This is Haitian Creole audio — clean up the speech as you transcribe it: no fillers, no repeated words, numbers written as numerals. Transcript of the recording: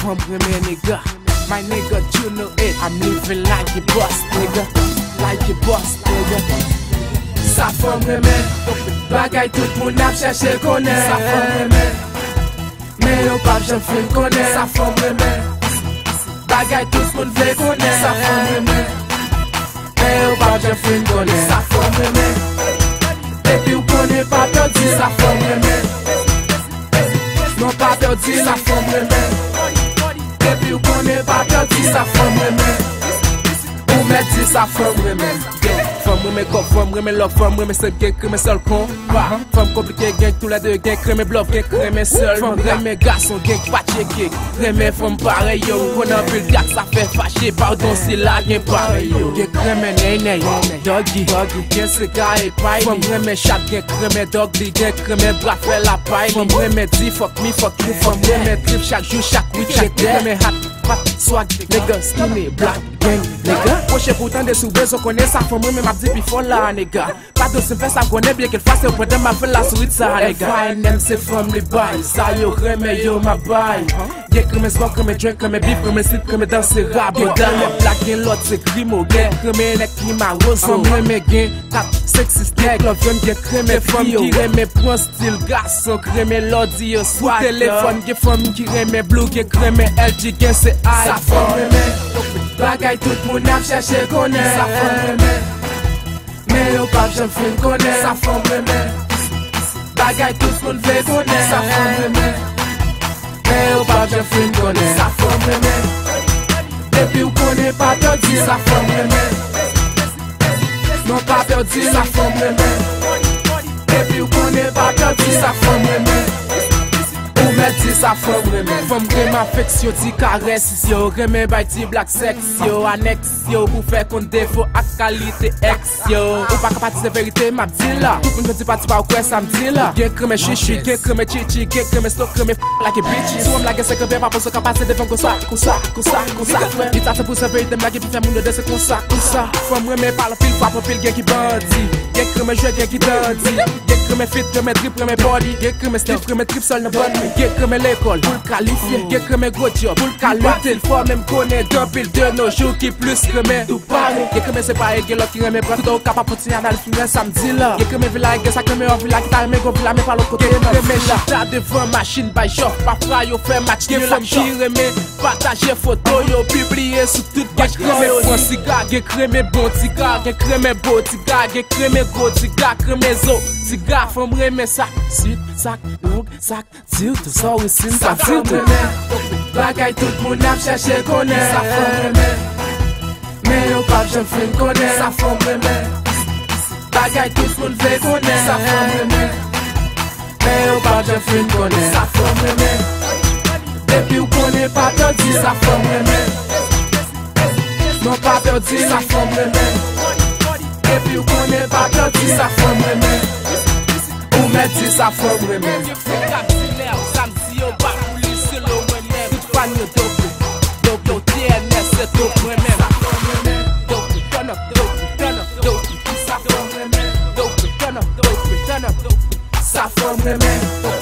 from reme nigga. My nigga, you know it. I'm living like a boss, nigga. Like a boss, nigga. Sa from reme, bagay tout moun ap cherche konnen. Sa from reme, mais yo pa j'en fin konnen. Sa from reme, bagay tout moun vle konnen. Sa from reme, mais yo pa j'en fin konnen. Sa from reme, depuis ou konnen pa perdi. Sa from reme, non pa perdi. Sa from reme, depuis ou konnen pa perdi. Sa from reme, ou metti sa from reme. Femme reme cop, femme reme love, femme reme seul gang, crème seul con. Femme compliquée gang, tous les deux gang, crème bluff, gang, crème seul. Femme reme garçon gang, pas checké. Reme femme pareil yo, qu'on a vu le gars ça fait fâcher. Pardon si la gang pareil yo. Gang crème nene, doggy, gang se gars et paille. Femme reme chat, gang crème doggy, gang crème bras fait la paille. Femme reme dit fuck me, fuck you. Femme reme trip chaque jour, chaque week, chaque crème hot, swag, nigga, skinny, black gang, nigga. Proche pourtant des soubés, on connaît ça, femme reme m'a dit before là, nigga. Pas de se faire ça, connaît bien qu'elle fasse au point de ma fait la suite ça, nigga. FNM c'est from les bails, ça yo reme yo ma baille. Y'a crème smoke, crème drink, crème beef, crème slip, crème danse rap. Y'a crème black and lot, c'est grimo, y'a crème nek qui m'a rose. Femme reme gain, tap, sexy steak, love y'en y'a crème femme qui reme prend style garçon, crème l'ordi yo swag. Téléphone, y'a femme qui reme blue, y'a crème LG, y'a c'est high. Sa femme reme, bagay tout moun ap cherche konnen. Sa femme reme, mais yo pa j'en fin konnen. Sa femme reme, bagay tout moun vle konnen. Sa femme reme, mais yo pa j'en fin konnen. Sa femme reme, depuis ou konnen pa perdi. Sa femme reme, non pa perdi. Sa femme reme, depuis ou konnen pa perdi. Sa femme reme, ou metti sa femme reme. Femme reme affection, ti caresse yo. Reme bay ti black sex yo. Annex yo, pou fè kon défaut ak qualité ex yo. Ou pa kapati se vérité m'a dit là. Tout moun dit pas ti pa ou kwe sa m'di là. Gen creme chichi, gen creme chichi, gen creme stock, creme like a bitch. Si ou m'lage se krebe pa pou se kapase de femme comme ça. It a se pou se vérité m'lage pi fè moun de se comme ça. Femme reme parle pile pa pou pile gen ki bandi. Gen creme jeu, gen ki dandy. Gen creme fit, creme drip, creme body. Gen creme stiff, creme trip sol ne bonne. Gen creme l'école, pour le qualifier. Gen creme gros job, pour le qualifier. Il faut même connaître double de nos jours qui plus creme tout parler. Gen creme c'est pas égal qui reme prend tout capable pour tirer dans le final samedi là. Gen creme villa gen ça creme en villa qui t'a aimé go villa mais pas l'autre côté. Gen creme là devant machine by shop, parfois yo fait match. Gen femme qui reme partager photo yo publier sur toute page. Gen creme bon cigare, gen creme bon cigare, gen creme beau cigare, gen creme gros cigare, creme zo cigare. Femme reme sac, suite, sac, long, sac, tire tout ça aussi ça tire tout. Bagay tout moun ap cherche konnen. Sa femme reme, mais yo pa j'en fin konnen. Sa femme reme, bagay tout moun vle konnen. Sa femme reme, mais yo pa j'en fin konnen. Sa femme reme, depuis ou konnen pa perdi. Sa femme reme, non pa perdi. Sa femme reme, depuis ou konnen pa perdi. Sa femme reme, ou metti sa femme reme. Yo TNS c'est tout reme. Turn up, sa femme reme. Sa femme reme.